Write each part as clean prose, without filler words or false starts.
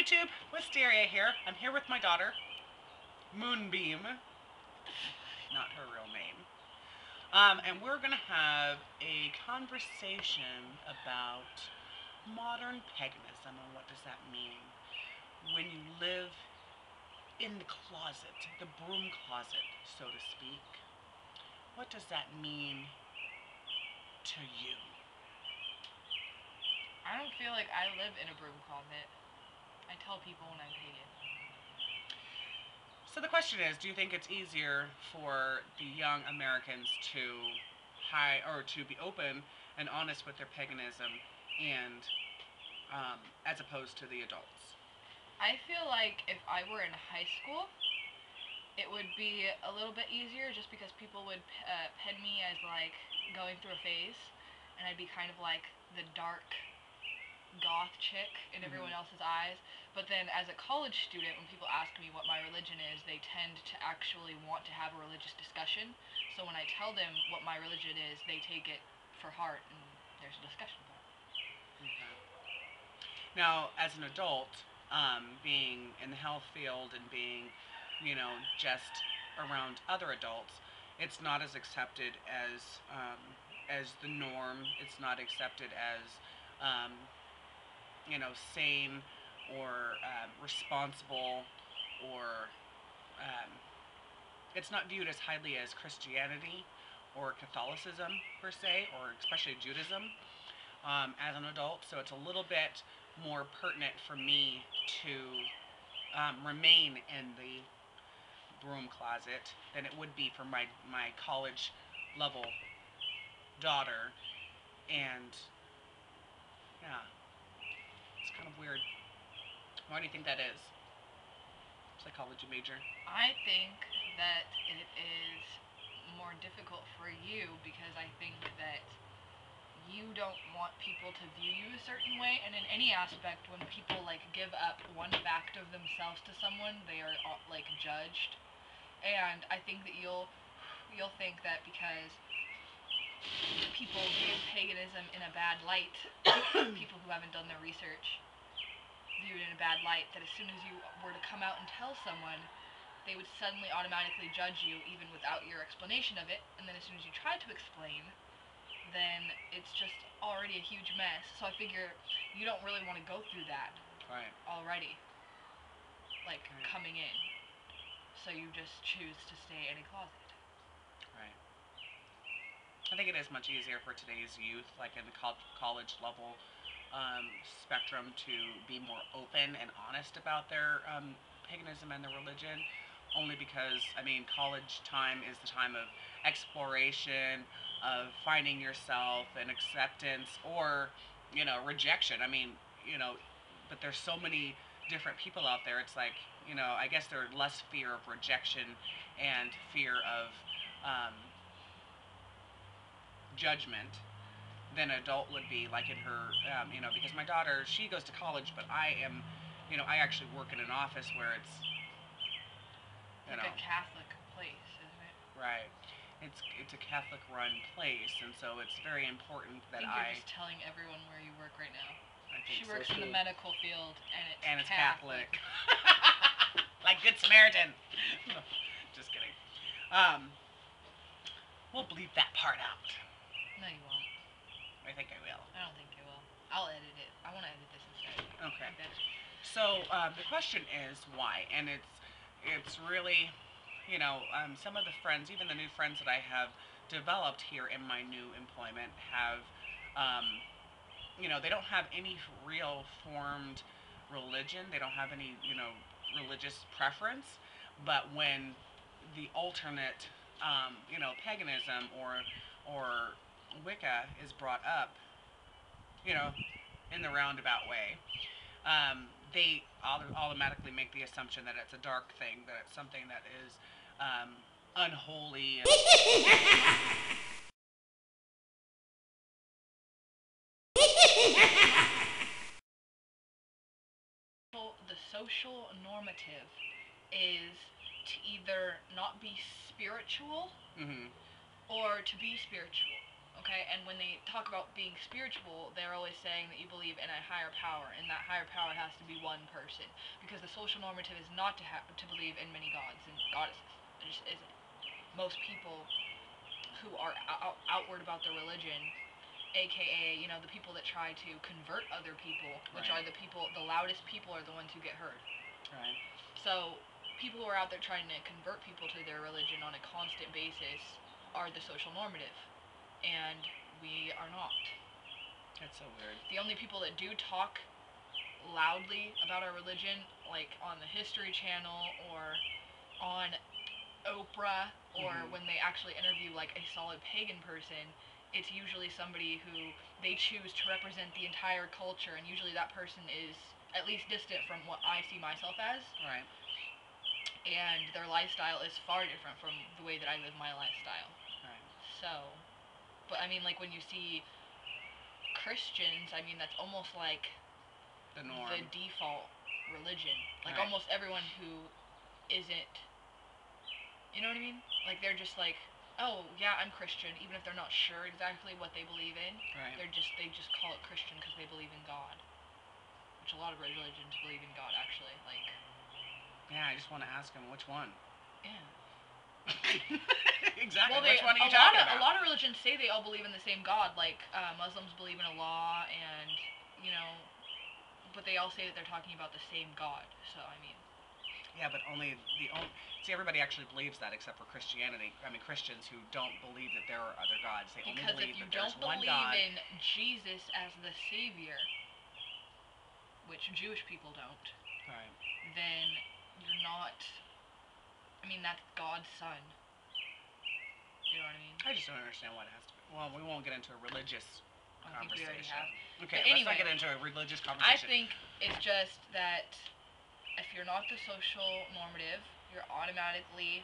YouTube, Wisteria here. I'm here with my daughter, Moonbeam, not her real name. And we're going to have a conversation about modern paganism and what does that mean when you live in the closet, the broom closet, so to speak. What does that mean to you? I don't feel like I live in a broom closet. I tell people when I'm pagan. So the question is, do you think it's easier for the young Americans to be open and honest with their paganism, and as opposed to the adults? I feel like if I were in high school, it would be a little bit easier just because people would peg me as like going through a phase, and I'd be kind of like the dark goth chick in everyone else's eyes. But then as a college student, when people ask me what my religion is, they tend to actually want to have a religious discussion. So when I tell them what my religion is, they take it for heart and there's a discussion about it. Okay. Now, as an adult, being in the health field and being, just around other adults, it's not as accepted as the norm. It's not accepted as sane or responsible, or it's not viewed as highly as Christianity or Catholicism per se, or especially Judaism as an adult. So it's a little bit more pertinent for me to remain in the broom closet than it would be for my college level daughter. And yeah, it's kind of weird. Why do you think that is? Psychology major. I think that it is more difficult for you because I think that you don't want people to view you a certain way, and in any aspect, when people like give up one fact of themselves to someone, they are like judged. And I think that you'll think that because people view paganism in a bad light, people who haven't done their research view it in a bad light, that as soon as you were to come out and tell someone, they would suddenly automatically judge you even without your explanation of it, and then as soon as you try to explain, then it's just already a huge mess. So I figure you don't really want to go through that already, like coming in. So you just choose to stay in a closet. Right. I think it is much easier for today's youth, like in the college level spectrum, to be more open and honest about their paganism and their religion, only because, college time is the time of exploration, of finding yourself and acceptance, or, rejection. But there's so many different people out there. It's like, I guess there's less fear of rejection and fear of judgment than an adult would be, like in her, because my daughter, she goes to college, but I am, I actually work in an office where it's, like a Catholic place, isn't it? Right. It's a Catholic-run place, and so it's very important that I think you're just telling everyone where you work right now. I think she works in the medical field, and it's Catholic. Like Good Samaritan. Just kidding. We'll bleep that part out. No, you won't. I think I will. I don't think you will. I'll edit it. I want to edit this instead. Okay. So the question is why, and it's really, some of the friends, even the new friends that I have developed here in my new employment, have, they don't have any real formed religion. They don't have any, religious preference. But when the alternate, paganism or Wicca is brought up, in the roundabout way, they automatically make the assumption that it's a dark thing, that it's something that is unholy. The social normative is to either not be spiritual or to be spiritual. Okay, and when they talk about being spiritual, they're always saying that you believe in a higher power, and that higher power has to be one person, because the social normative is not to believe in many gods and goddesses. It just isn't. Most people who are outward about their religion, aka the people that try to convert other people, which Right. are the loudest people, are the ones who get heard. Right. So people who are out there trying to convert people to their religion on a constant basis are the social normative, and we are not. That's so weird. The only people that do talk loudly about our religion, like on the History Channel or on Oprah, or Mhm. when they actually interview like a solid pagan person, it's usually somebody who they choose to represent the entire culture, and usually that person is at least distant from what I see myself as, Right. and their lifestyle is far different from the way that I live my lifestyle. Right. So, but I mean, like when you see Christians, I mean, that's almost like The norm. the default religion. Like Right. almost everyone who isn't, you know what I mean? Like they're just like, oh yeah, I'm Christian, even if they're not sure exactly what they believe in. Right. They just call it Christian because they believe in God, which a lot of religions believe in God actually. Like, Yeah, I just want to ask him which one. yeah. Exactly. Well, Which one are you talking a about? lot of religions say they all believe in the same God. Like Muslims believe in Allah, and you know, but they all say that they're talking about the same God. So I mean, Yeah, but only the only. See, everybody actually believes that except for Christianity. I mean, Christians who don't believe that there are other gods. They only because if believe you that there's don't one believe God. in Jesus as the Savior, which Jewish people don't, Right. then you're not. I mean, that's God's son. You know what I mean? I just don't understand why it has to be. Well, we won't get into a religious I think we already conversation. have. Okay, But let's not anyway, get into a religious I conversation. think it's just that if you're not the social normative, you're automatically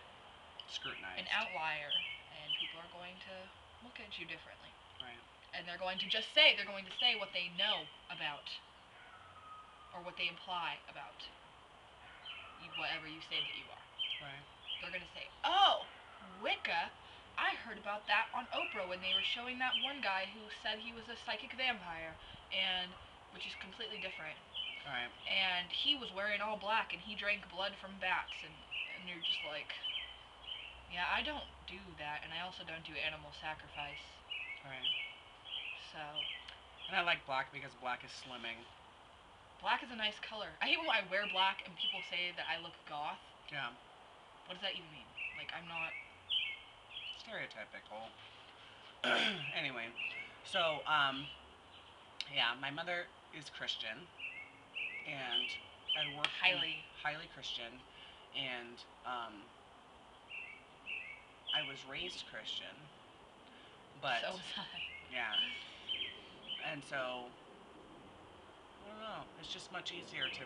Scrutinized. an outlier, and people are going to look at you differently. Right. And they're going to say what they know about, or what they imply about whatever you say that you are. Right. They're going to say, oh, Wicca, I heard about that on Oprah when they were showing that one guy who said he was a psychic vampire, and which is completely different. Right. And he was wearing all black, and he drank blood from bats, and you're just like, yeah, I don't do that, and I also don't do animal sacrifice. Right. So, And I like black because black is slimming. black is a nice color. I hate when I wear black and people say that I look goth. Yeah. What does that even mean? Like, I'm not. Stereotypical. Anyway, so yeah, my mother is Christian, and I work highly Christian, and I was raised Christian, but So was I. yeah, and so I don't know. It's just much easier to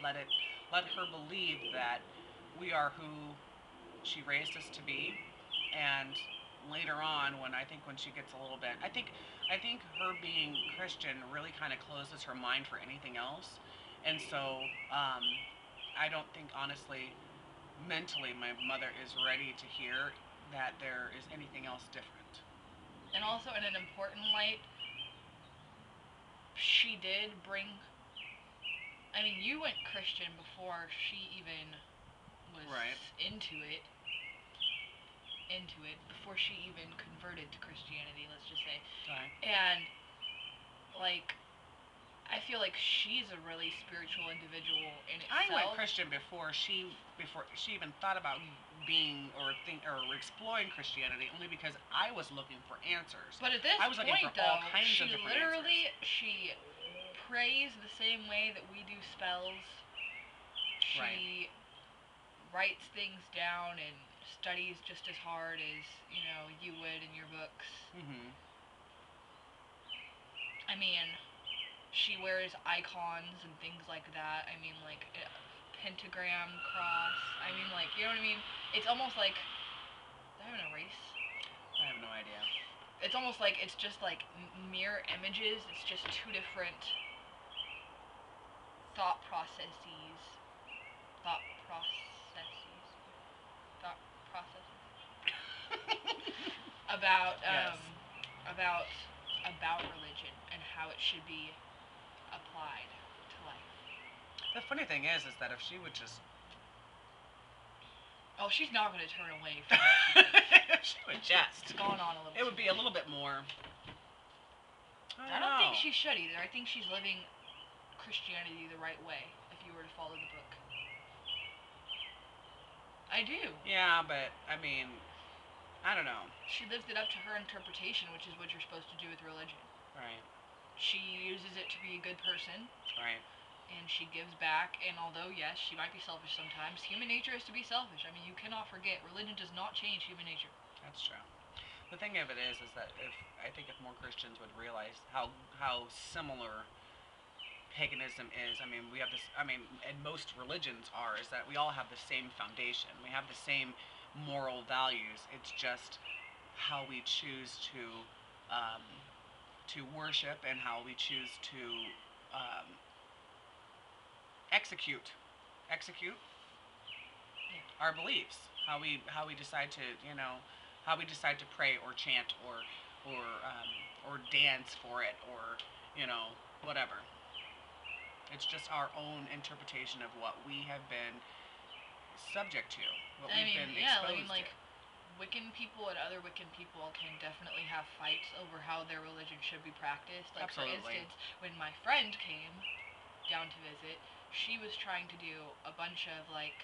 let her believe that we are who she raised us to be, and later on, when she gets a little bit, I think her being Christian really kind of closes her mind for anything else, and so I don't think honestly, mentally, my mother is ready to hear that there is anything else different. And also, in an important light, she did bring. I mean, you went Christian before she even was Right. into it. Before she even converted to Christianity, let's just say. Right. And, like, I feel like she's a really spiritual individual in I went itself. Christian before she even thought about being or exploring Christianity, only because I was looking for answers. But at this I was looking point, for all though, kinds she of different literally answers. she prays the same way that we do spells. She Right. writes things down and studies just as hard as you would in your books. Mhm. I mean, she wears icons and things like that. I mean, like pentagram, cross. I mean, like, you know what I mean? It's almost like. Do I have an erase? I have no idea. It's almost like it's just like mirror images. It's just two different thought processes. Thought processes. Thought processes. About Yes. about religion and how it should be applied to life. The funny thing is that if she would just... Oh, she's not going to turn away from what she thinks. If she would just... It's gone on a little bit. It would be a little bit more... I don't think she should either. I think she's living Christianity the right way, if you were to follow the book. I do. Yeah, but, I mean, I don't know. She lived it up to her interpretation, which is what you're supposed to do with religion. Right. She uses it to be a good person. Right. And she gives back, and although, yes, she might be selfish sometimes, human nature is to be selfish. I mean, you cannot forget, religion does not change human nature. That's true. The thing of it is that I think if more Christians would realize how similar paganism is, I mean, we have this, I mean, and most religions are, is that we all have the same foundation. We have the same moral values. It's just how we choose to worship and how we choose to execute our beliefs. How we decide to, you know, how we decide to pray or chant or dance for it, or, you know, whatever. It's just our own interpretation of what we have been subject to, what we've been exposed like to. Wiccan people and other Wiccan people can definitely have fights over how their religion should be practiced. Like, Absolutely. for instance, when my friend came down to visit, she was trying to do a bunch of, like,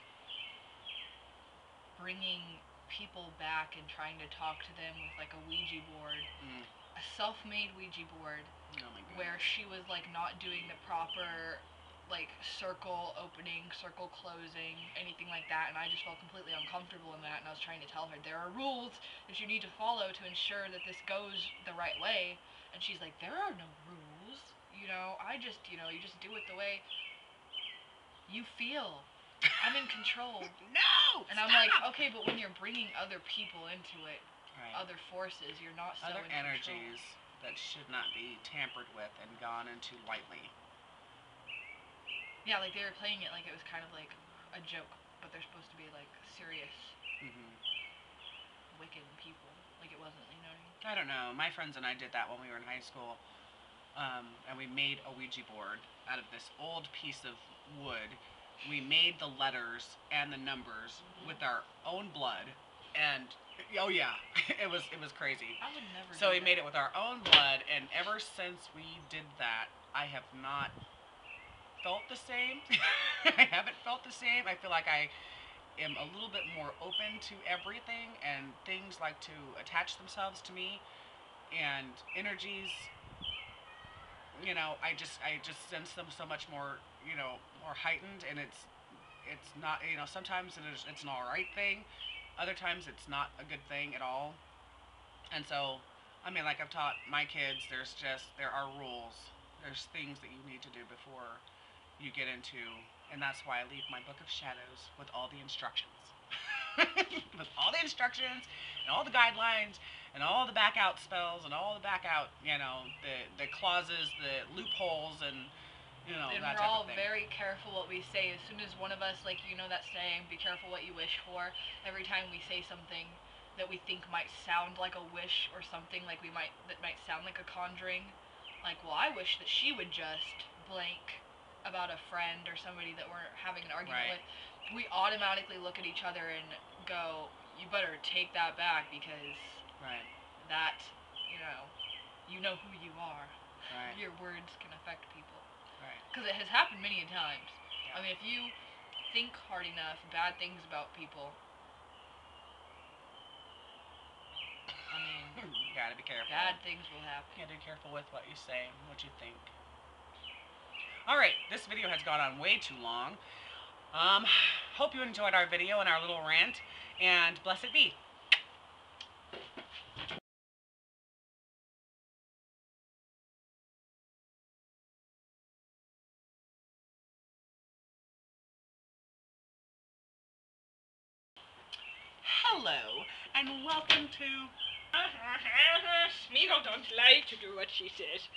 bringing people back and trying to talk to them with, like, a Ouija board. A self-made Ouija board. Oh my God. Where she was, like, not doing the proper, like, circle opening, circle closing, anything like that, and I just felt completely uncomfortable in that, and I was trying to tell her, there are rules that you need to follow to ensure that this goes the right way, and she's like, there are no rules, you know, I just, you know, you just do it the way you feel. I'm in control. No! And I'm like, okay, but when you're bringing other people into it, Right. other forces, you're not so Other in energies control. that should not be tampered with and gone into lightly. Yeah, like they were playing it like it was kind of like a joke, but they're supposed to be like serious, wicked people. Like it wasn't, you know what I mean? I don't know. My friends and I did that when we were in high school, and we made a Ouija board out of this old piece of wood. We made the letters and the numbers with our own blood, and oh yeah, it was crazy. I would never. So we made it with our own blood, and ever since we did that, I have not felt the same. I haven't felt the same. I feel like I am a little bit more open to everything, and things like to attach themselves to me, and energies. You know, I just sense them so much more, you know, more heightened, and it's not, you know, sometimes it's an alright thing, other times it's not a good thing at all. And so, I mean, like I've taught my kids, there are rules, there's things that you need to do before you get into, and that's why I leave my book of shadows with all the instructions. With all the instructions, and all the guidelines, and all the back out spells, and all the back out, you know, the clauses, the loopholes, and, you know, and that we're type all of thing. very careful what we say. As soon as one of us, like, you know that saying, be careful what you wish for, every time we say something that we think might sound like a wish or something, like that might sound like a conjuring, like, well, I wish that she would just blank about a friend or somebody that we're having an argument Right. with, we automatically look at each other and go, you better take that back, because Right. that, you know who you are. Right. Your words can affect people. Right. Because it has happened many times. Yeah. I mean, if you think hard enough bad things about people, I mean, You gotta be careful. bad things will happen. You gotta be careful with what you say and what you think. Alright, this video has gone on way too long. Hope you enjoyed our video and our little rant, and blessed be. Hello, and welcome to... Smeagol don't like to do what she says.